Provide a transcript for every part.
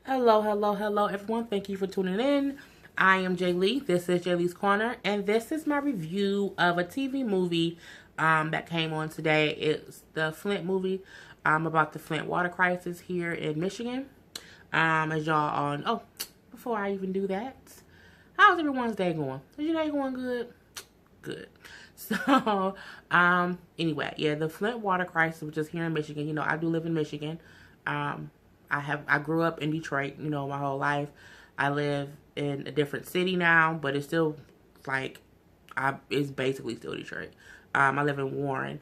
Hello, hello, hello, everyone. Thank you for tuning in. I am Jay Lee. This is Jay Lee's Corner, and this is my review of a TV movie that came on today. It's the Flint movie about the Flint water crisis here in Michigan. As y'all all know, before I even do that, how's everyone's day going? Is your day going good? Good. So, anyway, yeah, the Flint water crisis, which is here in Michigan. I do live in Michigan. Um, I grew up in Detroit, my whole life. I live in a different city now, but it's still like it's basically still Detroit. I live in Warren.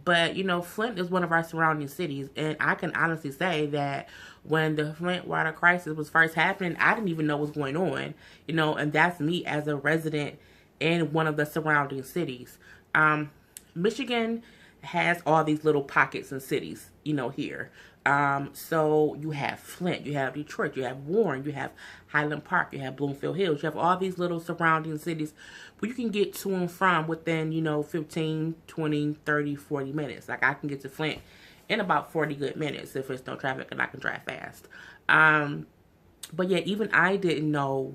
But, Flint is one of our surrounding cities. And I can honestly say that when the Flint water crisis was first happening, I didn't even know what was going on, and that's me as a resident in one of the surrounding cities. Michigan has all these little pockets and cities, here. So you have Flint, you have Detroit, you have Warren, you have Highland Park, you have Bloomfield Hills, you have all these little surrounding cities where you can get to and from within, 15, 20, 30, 40 minutes. Like I can get to Flint in about 40 good minutes if there's no traffic and I can drive fast. But yeah, even I didn't know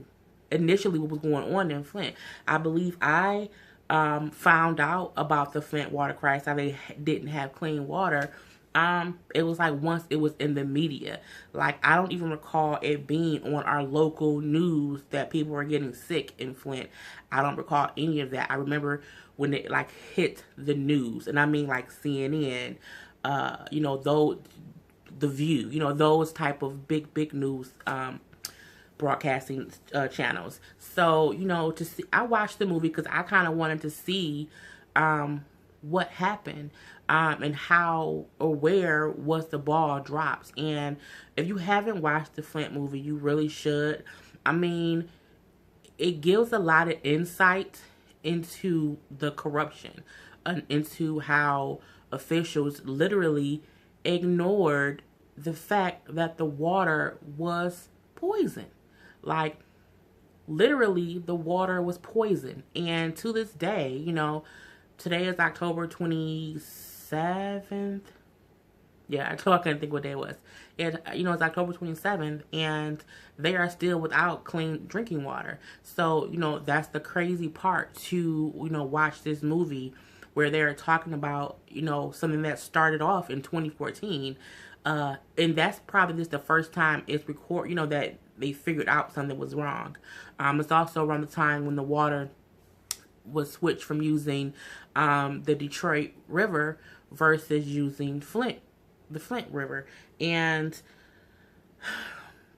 initially what was going on in Flint. I believe I found out about the Flint water crisis, how they didn't have clean water. It was like once it was in the media. Like I don't even recall it being on our local news that people were getting sick in Flint. I don't recall any of that. I remember when it like hit the news, and I mean like CNN, though the View, those type of big news broadcasting channels. So, to see, I watched the movie because I kind of wanted to see what happened and how or where was the ball dropped. And if you haven't watched the Flint movie, you really should. I mean, it gives a lot of insight into the corruption and into how officials literally ignored the fact that the water was poison. Like, literally, the water was poison. And to this day, today is October 27th. Yeah, I couldn't think what day it was. It's October 27th, and they are still without clean drinking water. So, that's the crazy part to, watch this movie where they're talking about, something that started off in 2014. And that's probably just the first time it's that they figured out something was wrong. It's also around the time when the water was switched from using the Detroit River versus using the Flint River. And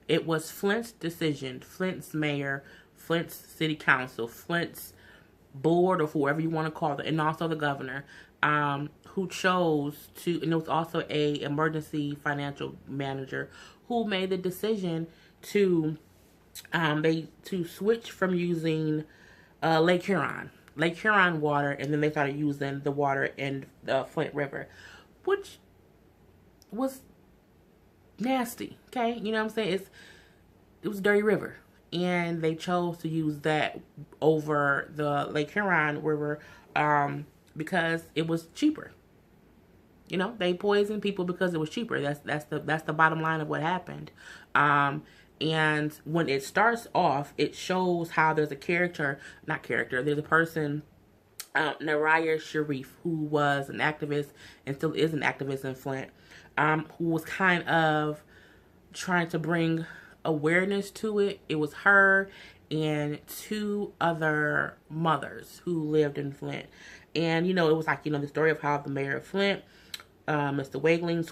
it was Flint's decision, Flint's mayor, Flint's city council, Flint's board, or whoever you want to call it, and also the governor, who chose to, and it was also a emergency financial manager who made the decision to switch from using Lake Huron water, and then they started using the water in the Flint River, which was nasty. Okay, you know what I'm saying? It was a dirty river, and they chose to use that over the Lake Huron River because it was cheaper. They poisoned people because it was cheaper. That's the bottom line of what happened. And when it starts off, it shows how there's a there's a person, Naraya Sharif, who was an activist and still is an activist in Flint, who was kind of trying to bring awareness to it. It was her and two other mothers who lived in Flint. And, it was like, the story of how the mayor of Flint, Mr. Wagling,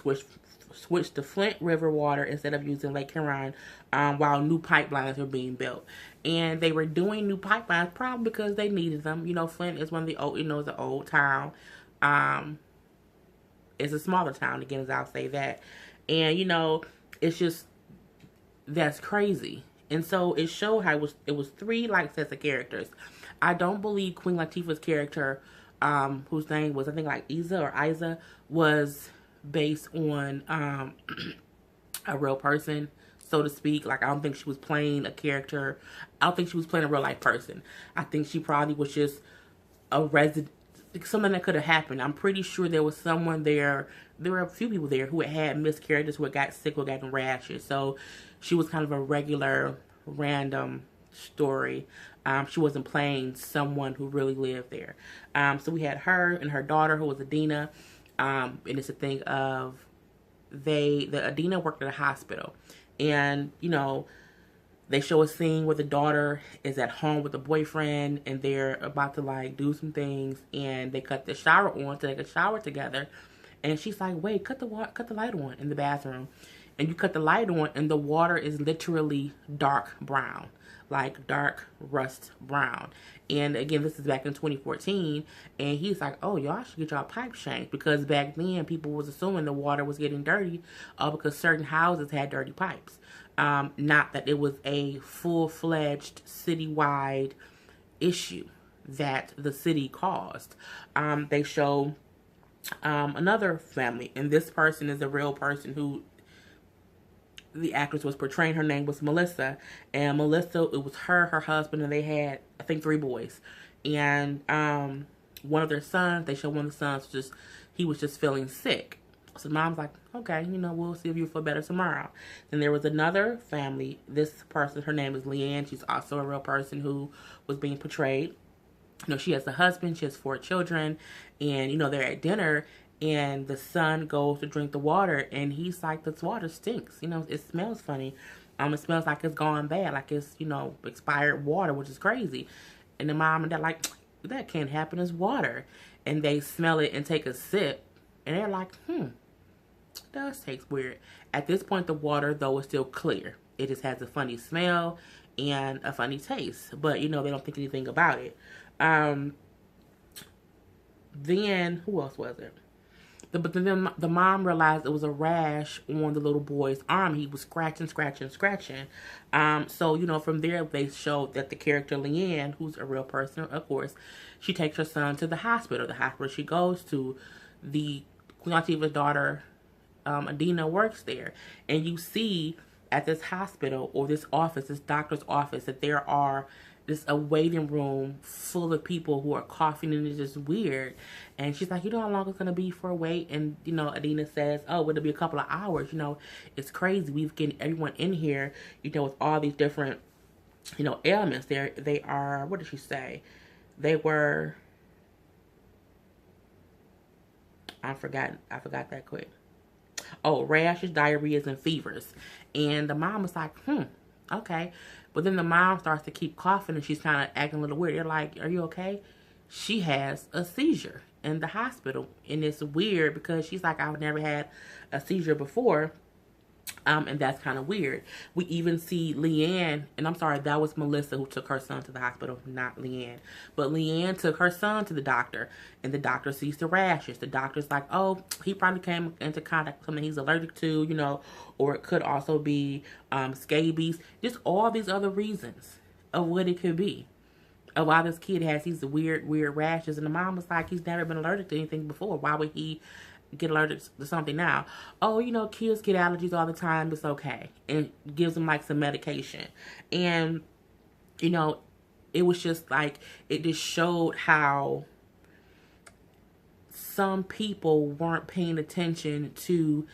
switched to Flint River water instead of using Lake Huron, while new pipelines were being built. And they were doing new pipelines probably because they needed them. Flint is one of the old, it's an old town. It's a smaller town, again, as I'll say that. And, it's just, that's crazy. And so it showed how it was three sets of characters. I don't believe Queen Latifah's character, whose name was, I think, like Isa, was based on a real person, so to speak. Like, I don't think she was playing a character. I don't think she was playing a real life person. I think she probably was just a resident something that could have happened. I'm pretty sure there was someone there. There were a few people there who had miscarriages, who had got sick, who got rashes. So she was kind of a regular, random story. She wasn't playing someone who really lived there. So we had her and her daughter, who was Adina. And it's a thing of the Adina worked at a hospital, and they show a scene where the daughter is at home with the boyfriend, and they're about to like do some things, and they cut the shower on to take a shower together, and she's like, "Wait, cut the light on in the bathroom," and you cut the light on, and the water is literally dark brown, like dark rust brown. And again, this is back in 2014, and he's like, "Oh, y'all should get y'all pipes changed," because back then people was assuming the water was getting dirty, because certain houses had dirty pipes. Not that it was a full-fledged citywide issue that the city caused. They show another family, and this person is a real person who the actress was portraying. Her name was Melissa, and Melissa, it was her husband, and they had, I think, 3 boys. And one of their sons, they show one of the sons he was just feeling sick. So mom's like, okay, we'll see if you feel better tomorrow. Then there was another family. This person, her name is Leanne. She's also a real person who was being portrayed. She has a husband. She has 4 children. And, they're at dinner. And the son goes to drink the water. And he's like, this water stinks. It smells funny. It smells like it's gone bad. Like it's, expired water, which is crazy. And the mom and dad like, that can't happen. It's water. And they smell it and take a sip. And they're like, does taste weird. At this point, the water, though, is still clear. It just has a funny smell and a funny taste. But, they don't think anything about it. Then, who else was it? But then the mom realized it was a rash on the little boy's arm. He was scratching. So, from there, they showed that the character Leanne, who's a real person, of course, she takes her son to the hospital. The hospital she goes to, the Queen Latifah's daughter, Adina, works there. And you see at this hospital or this office, this doctor's office, that there are a waiting room full of people who are coughing, and it's just weird. And she's like, how long it's going to be for a wait? And, Adina says, oh, it'll be a couple of hours. It's crazy. We've getting everyone in here, with all these different, ailments. They are, what did she say? They were, I forgot that quick. Oh, rashes, diarrheas, and fevers. And the mom was like, okay. But then the mom starts to keep coughing, and she's kind of acting a little weird. They're like, are you okay? She has a seizure in the hospital. And it's weird because she's like, I've never had a seizure before. And that's kind of weird. We even see Leanne, and I'm sorry, that was Melissa who took her son to the hospital, not Leanne. But Leanne took her son to the doctor, and the doctor sees the rashes. The doctor's like, oh, he probably came into contact with something he's allergic to, or it could also be scabies. Just all these other reasons of what it could be. Of why this kid has these weird rashes. And the mom was like, he's never been allergic to anything before. Why would he get allergic to something now? Oh, kids get allergies all the time. It's okay. And gives them like some medication. And, it was just like, it just showed how some people weren't paying attention to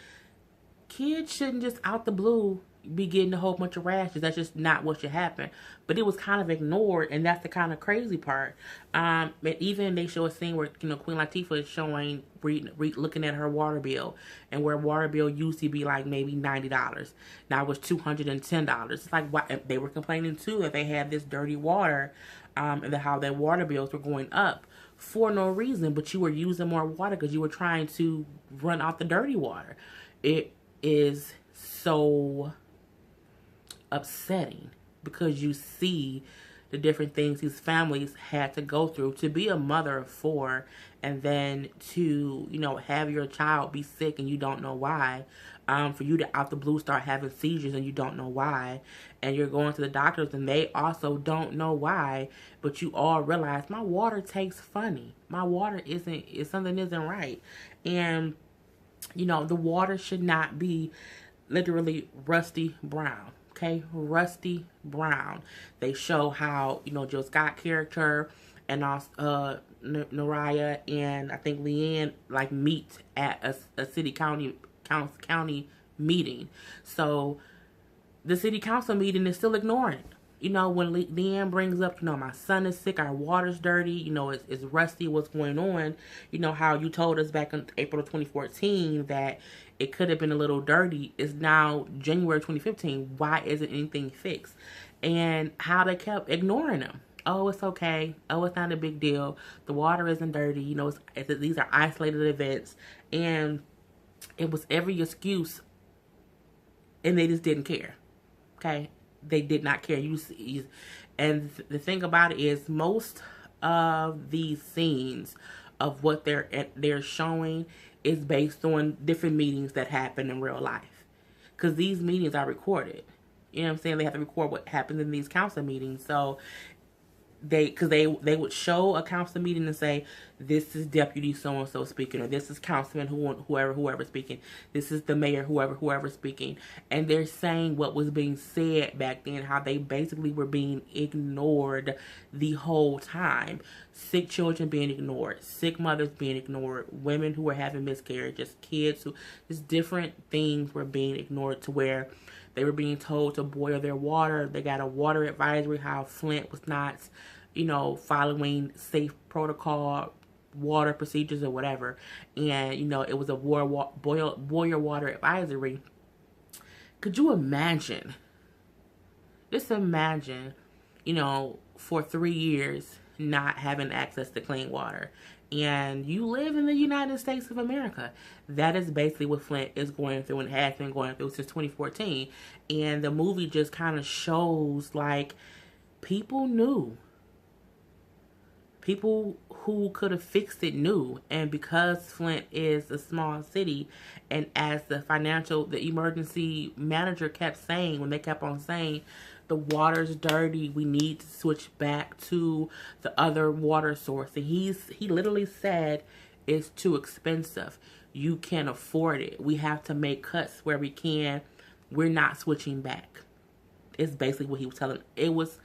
kids shouldn't just out the blue be getting a whole bunch of rashes. That's just not what should happen. But it was kind of ignored, and that's the kind of crazy part. And even they show a scene where Queen Latifah is showing, looking at her water bill, and where water bill used to be like maybe $90, now it was $210. It's like, why they were complaining too that they had this dirty water, and how their water bills were going up for no reason, but you were using more water because you were trying to run out the dirty water. It is so upsetting because you see the different things these families had to go through to be a mother of 4, and then to have your child be sick and you don't know why, for you to out the blue start having seizures and you don't know why, and you're going to the doctors and they also don't know why, but you all realize my water tastes funny, my water something isn't right. And the water should not be literally rusty brown. Okay, rusty brown. They show how, Jill Scott character, and also Naraya and I think Leanne like meet at a city county meeting. So the city council meeting is still ignoring it. You know, when Leanne brings up, you know, my son is sick, our water's dirty, you know, it's rusty, what's going on? You know, how you told us back in April of 2014 that it could have been a little dirty. It's now January 2015. Why isn't anything fixed? And how they kept ignoring them. Oh, it's okay. Oh, it's not a big deal. The water isn't dirty. You know, these are isolated events. And it was every excuse, and they just didn't care. Okay? They did not care. And the thing about it is, most of these scenes of what they're showing is based on different meetings that happen in real life, because these meetings are recorded. You know what I'm saying? They have to record what happens in these council meetings. So they would show a council meeting and say, this is deputy so and so speaking, or this is councilman whoever speaking, this is the mayor whoever speaking, and they're saying what was being said back then, how they basically were being ignored the whole time. Sick children being ignored, sick mothers being ignored, women who were having miscarriages, kids who, just different things were being ignored, to where they were being told to boil their water. They got a water advisory how Flint was not, you know, following safe protocol, water procedures or whatever. And, you know, it was a boil your water advisory. Could you imagine? Just imagine, you know, for 3 years not having access to clean water. And you live in the United States of America. That is basically what Flint is going through and has been going through since 2014. And the movie just kind of shows, like, people knew. People who could have fixed it knew. And because Flint is a small city, and as the emergency manager kept saying, when they kept on saying, the water's dirty, we need to switch back to the other water source. And he literally said, it's too expensive. You can't afford it. We have to make cuts where we can. We're not switching back. It's basically what he was telling. It was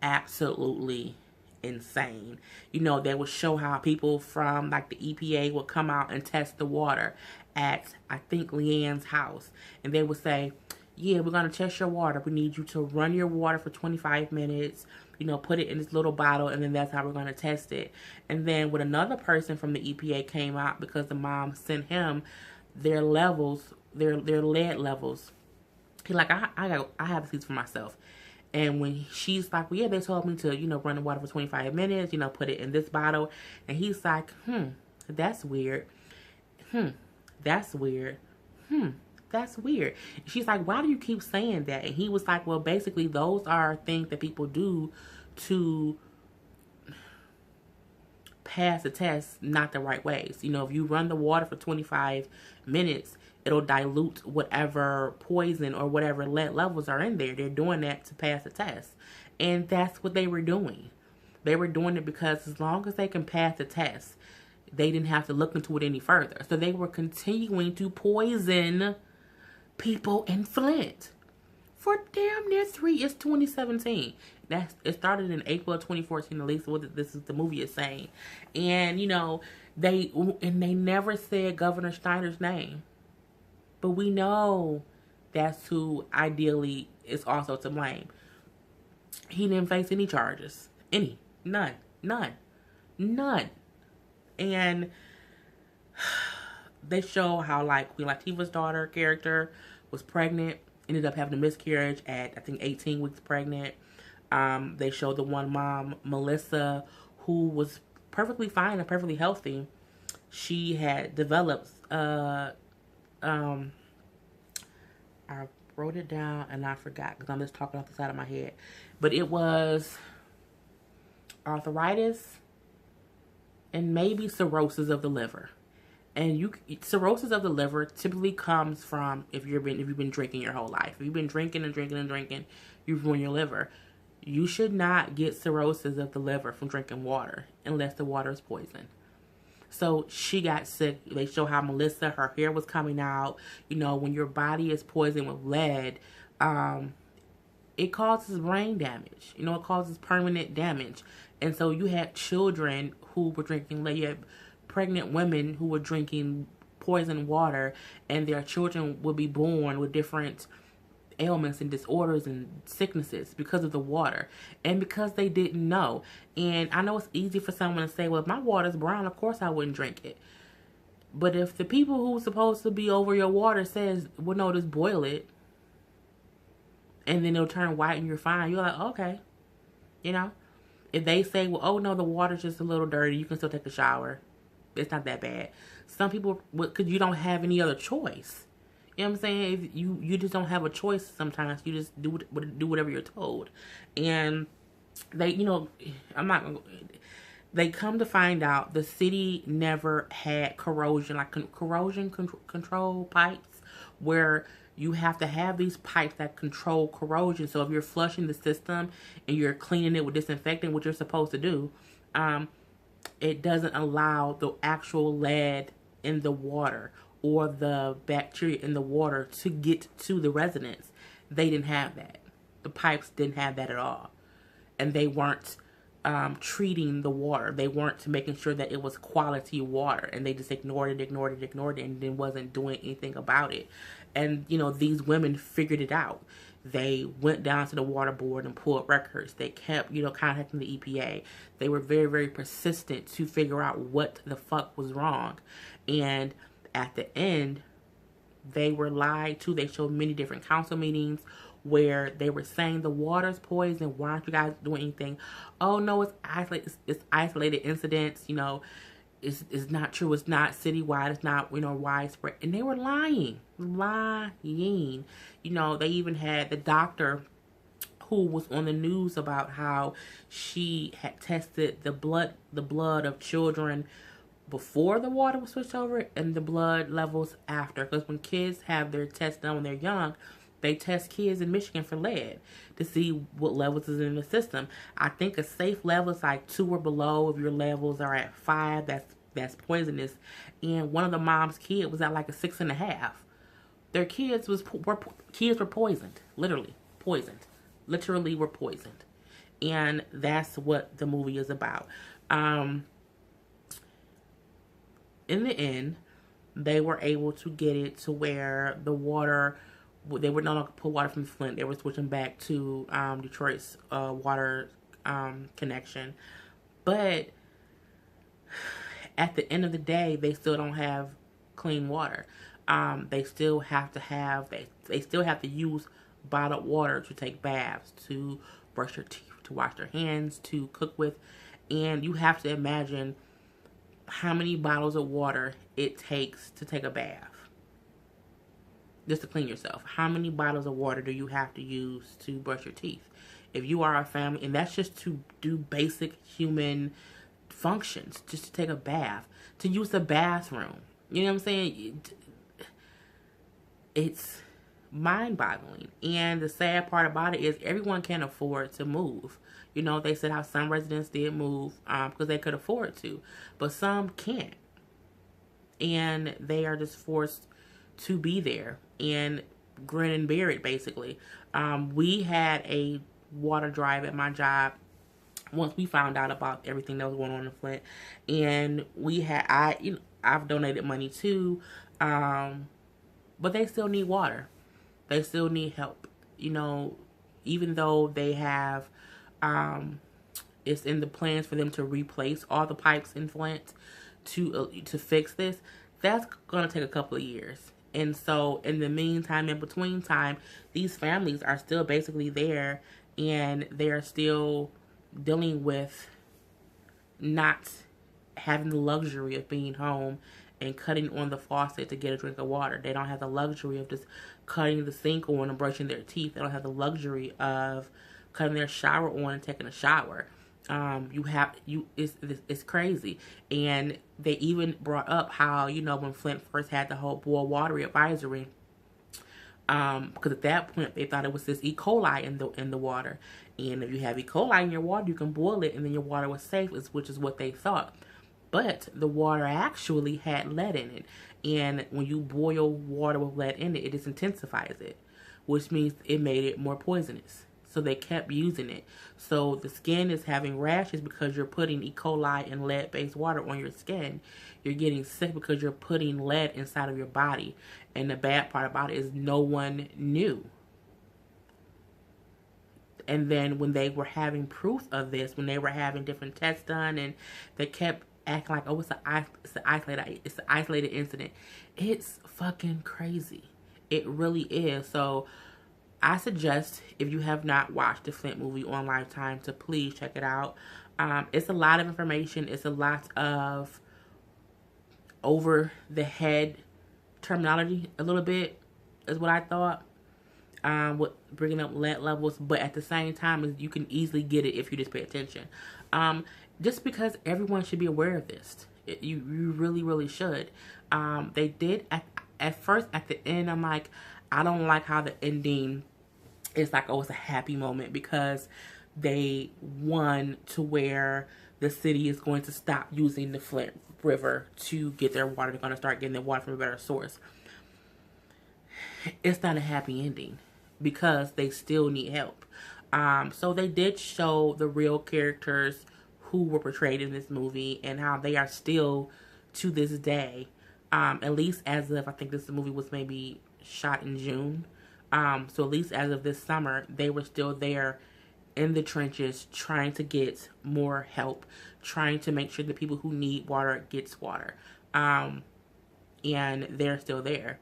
absolutely insane. You know, they would show how people from like the EPA would come out and test the water at, I think, Leanne's house. And they would say, yeah, we're going to test your water. We need you to run your water for 25 minutes, you know, put it in this little bottle, and then that's how we're going to test it. And then when another person from the EPA came out, because the mom sent him their levels, their lead levels, he's like, I have these for myself. And when she's like, well, yeah, they told me to, you know, run the water for 25 minutes, you know, put it in this bottle. And he's like, that's weird. That's weird. That's weird. She's like, why do you keep saying that? And he was like, well, basically, those are things that people do to pass the test not the right ways. You know, if you run the water for 25 minutes, it'll dilute whatever poison or whatever lead levels are in there. They're doing that to pass the test. And that's what they were doing. They were doing it because as long as they can pass the test, they didn't have to look into it any further. So they were continuing to poison people in Flint for damn near it's 2017. It started in April of 2014, at least what this is the movie is saying. And you know, they never said Governor Snyder's name. But we know that's who ideally is also to blame. He didn't face any charges. None. And they show how, like, Queen Latifah's daughter character was pregnant, ended up having a miscarriage at, I think, 18 weeks pregnant. They showed the one mom, Melissa, who was perfectly fine and perfectly healthy. She had developed, I wrote it down and I forgot because I'm just talking off the side of my head. But it was arthritis and maybe cirrhosis of the liver. And cirrhosis of the liver typically comes from if you've been drinking your whole life. If you've been drinking, you've ruined your liver. You should not get cirrhosis of the liver from drinking water unless the water is poisoned. So she got sick. They show how Melissa, her hair was coming out. You know, when your body is poisoned with lead, it causes brain damage. You know, it causes permanent damage. And so you had children who were drinking, like you had pregnant women who were drinking poison water, and their children would be born with different ailments and disorders and sicknesses because of the water and because they didn't know. And I know it's easy for someone to say, well, if my water's brown, of course I wouldn't drink it. But if the people who's supposed to be over your water says, well, no, just boil it, and then it'll turn white and you're fine, you're like, okay. You know, if they say, well, oh no, the water's just a little dirty, you can still take a shower, it's not that bad. Some people, because you don't have any other choice. You know what I'm saying? If you just don't have a choice sometimes. You just do whatever you're told. And they, you know, they come to find out the city never had corrosion, like corrosion control pipes, where you have to have these pipes that control corrosion. So if you're flushing the system and you're cleaning it with disinfectant, which you're supposed to do, it doesn't allow the actual lead in the water or the bacteria in the water to get to the residents. They didn't have that. The pipes didn't have that at all. And they weren't treating the water. They weren't making sure that it was quality water. And they just ignored it, and then wasn't doing anything about it. And, you know, these women figured it out. They went down to the water board and pulled records. They kept, you know, contacting the EPA. They were very, very persistent to figure out what the fuck was wrong. And at the end, they were lied to. They showed many different council meetings where they were saying the water's poison. Why aren't you guys doing anything? Oh no, it's isolated incidents. You know, it's not true. It's not citywide. It's not, you know, widespread. And they were lying. You know, they even had the doctor who was on the news about how she had tested the blood of children before the water was switched over and the blood levels after. Because when kids have their tests done when they're young, they test kids in Michigan for lead to see what levels is in the system. I think a safe level is like 2 or below. If your levels are at 5, that's poisonous. And one of the mom's kids was at like a 6.5. Their kids were poisoned, literally were poisoned. And that's what the movie is about. In the end, they were able to get it to where the water, they were no longer pull water from Flint. They were switching back to Detroit's water connection. But at the end of the day, they still don't have clean water. They still have to they still have to use bottled water to take baths, to brush their teeth, to wash their hands, to cook with. And you have to imagine how many bottles of water it takes to take a bath. Just to clean yourself. How many bottles of water do you have to use to brush your teeth? If you are a family, and that's just to do basic human functions, just to take a bath, to use the bathroom. You know what I'm saying? It's mind-boggling. And the sad part about it is everyone can't afford to move. You know, they said how some residents did move because they could afford to, but some can't. And they are just forced to be there and grin and bear it, basically. We had a water drive at my job once we found out about everything that was going on in Flint. And we had, I've donated money too, but they still need water. They still need help. You know, even though they have, it's in the plans for them to replace all the pipes in Flint to fix this, that's going to take a couple of years. And so in the meantime, in between time, these families are still basically there, and they're still dealing with not having the luxury of being home and cutting on the faucet to get a drink of water. They don't have the luxury of just cutting the sink on and brushing their teeth. They don't have the luxury of cutting their shower on and taking a shower. It's crazy. And they even brought up how, you know, when Flint first had the whole boil water advisory, because at that point they thought it was this E. coli in the water. And if you have E. coli in your water, you can boil it and then your water was safe, which is what they thought. But the water actually had lead in it. And when you boil water with lead in it, it just intensifies it, which means it made it more poisonous. So they kept using it. So the skin is having rashes because you're putting E. coli and lead-based water on your skin. You're getting sick because you're putting lead inside of your body. And the bad part about it is no one knew. And then when they were having proof of this, when they were having different tests done, and they kept acting like, oh, it's an isolated incident. It's fucking crazy. It really is. So I suggest, if you have not watched the Flint movie on Lifetime, to please check it out. It's a lot of information. It's a lot of over the head terminology, a little bit, is what I thought. With bringing up lead levels, but at the same time, you can easily get it if you just pay attention. Just because everyone should be aware of this, you really, really should. They did at first, at the end, I'm like, I don't like how the ending is like, oh, it's a happy moment, because they won to where the city is going to stop using the Flint River to get their water. They're going to start getting their water from a better source. It's not a happy ending, because they still need help. So they did show the real characters who were portrayed in this movie and how they are still, to this day, at least as of, I think this movie was maybe shot in June. So at least as of this summer, they were still there in the trenches trying to get more help, trying to make sure the people who need water gets water. And they're still there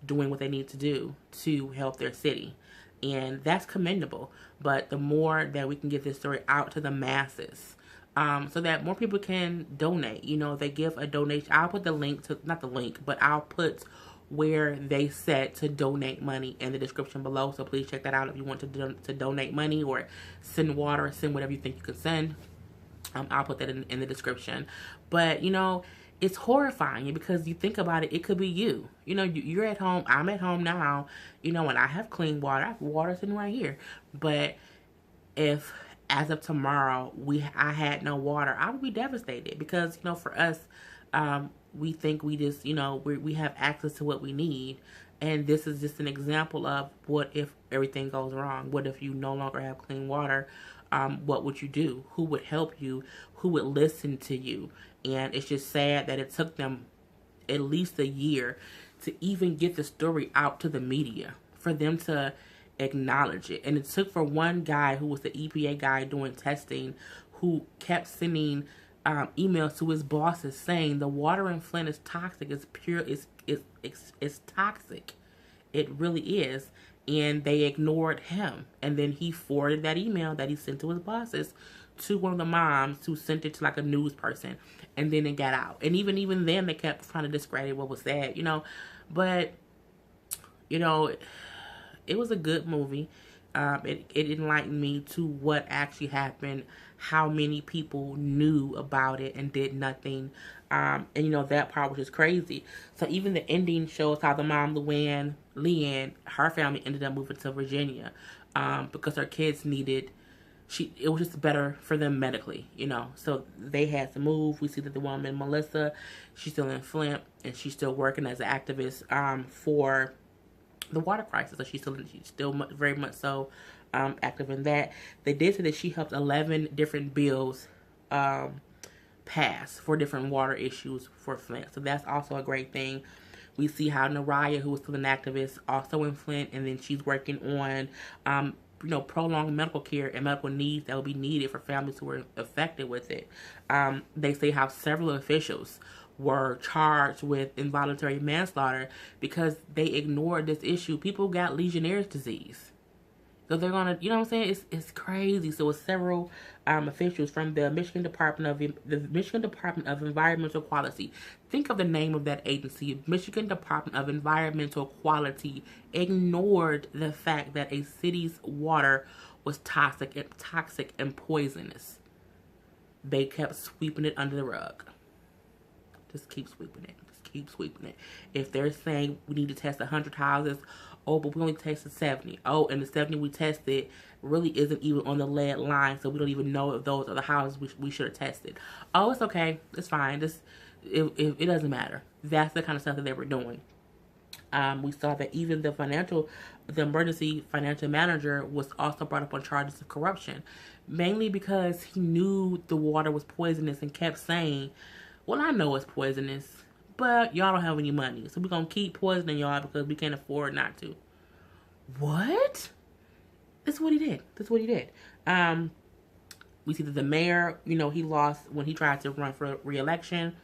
doing what they need to do to help their city. And that's commendable. But the more that we can get this story out to the masses, so that more people can donate. You know, they give a donation. I'll put the link to, not the link, but I'll put where they said to donate money in the description below. So please check that out if you want to donate money or send water, send whatever you think you can send. I'll put that in the description. But, you know, it's horrifying, because you think about it, it could be you. You know, you're at home. I'm at home now. You know, and I have clean water. I have water sitting right here. But if, as of tomorrow, I had no water, I would be devastated, because, you know, for us, we think we just, you know, we have access to what we need. And this is just an example of what if everything goes wrong? What if you no longer have clean water? What would you do? Who would help you? Who would listen to you? And it's just sad that it took them at least a year to even get the story out to the media, for them to acknowledge it. And it took for one guy who was the EPA guy doing testing, who kept sending emails to his bosses saying the water in Flint is toxic. It's pure. It's toxic. It really is. And they ignored him. And then he forwarded that email that he sent to his bosses to one of the moms, who sent it to like a news person. And then it got out. And even then, they kept trying to discredit what was said, you know. But, you know, it was a good movie. It enlightened me to what actually happened, how many people knew about it and did nothing. And, you know, that part was just crazy. So even the ending shows how the mom, Leanne, her family ended up moving to Virginia, because her kids needed, it was just better for them medically, you know. So they had to move. We see that the woman, Melissa, she's still in Flint, and she's still working as an activist for the water crisis. So she's still very much so active in that. They did say that she helped 11 different bills pass for different water issues for Flint. So that's also a great thing. We see how Naraya, who was still an activist, also in Flint, and then she's working on you know, prolonged medical care and medical needs that will be needed for families who were affected with it. They say how several officials were charged with involuntary manslaughter because they ignored this issue. People got Legionnaire's disease. So they're gonna, you know what I'm saying? It's crazy. So it's several officials from the Michigan Department of Environmental Quality. Think of the name of that agency. Michigan Department of Environmental Quality ignored the fact that a city's water was toxic and poisonous. They kept sweeping it under the rug. Just keep sweeping it. Just keep sweeping it. If they're saying we need to test 100 houses, oh, but we only tested 70. Oh, and the 70 we tested really isn't even on the lead line, so we don't even know if those are the houses we should have tested. Oh, it's okay. It's fine. It doesn't matter. That's the kind of stuff that they were doing. We saw that even the financial the emergency financial manager was also brought up on charges of corruption, mainly because he knew the water was poisonous and kept saying, well, I know it's poisonous, but y'all don't have any money, so we're going to keep poisoning y'all because we can't afford not to. What? That's what he did. That's what he did. We see that the mayor, you know, he lost when he tried to run for re-election.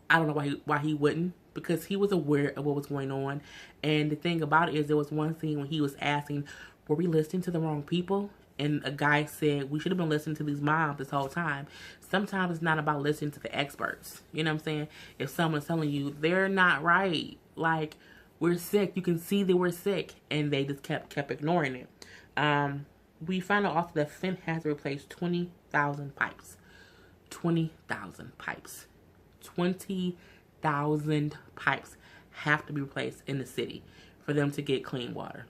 I don't know why he wouldn't, because he was aware of what was going on. And the thing about it is, there was one scene when he was asking, were we listening to the wrong people? And a guy said, we should have been listening to these moms this whole time. Sometimes it's not about listening to the experts. You know what I'm saying? If someone's telling you they're not right, like, we're sick, you can see that we're sick, and they just kept ignoring it. We found out also that Flint has to replace 20,000 pipes. 20,000 pipes. 20,000 pipes have to be replaced in the city for them to get clean water.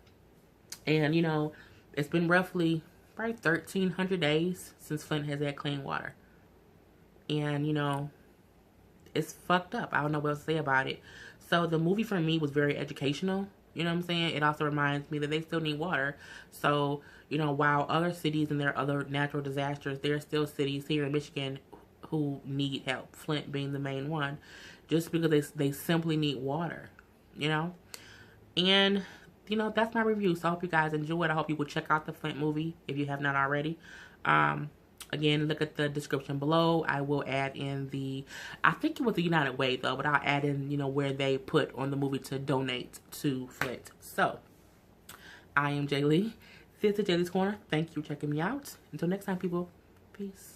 And, you know, it's been roughly probably 1,300 days since Flint has had clean water. And, you know, it's fucked up. I don't know what else to say about it. So the movie for me was very educational. You know what I'm saying? It also reminds me that they still need water. So, you know, while other cities and their other natural disasters, there are still cities here in Michigan who need help. Flint being the main one. Just because they simply need water. You know? And, you know, that's my review. So I hope you guys enjoy it. I hope you will check out the Flint movie if you have not already. Again, look at the description below. I will add in I think it was the United Way though, but I'll add in, you know, where they put on the movie to donate to Flint. So, I am Jay Lee. This is Jay Lee's Corner. Thank you for checking me out. Until next time, people. Peace.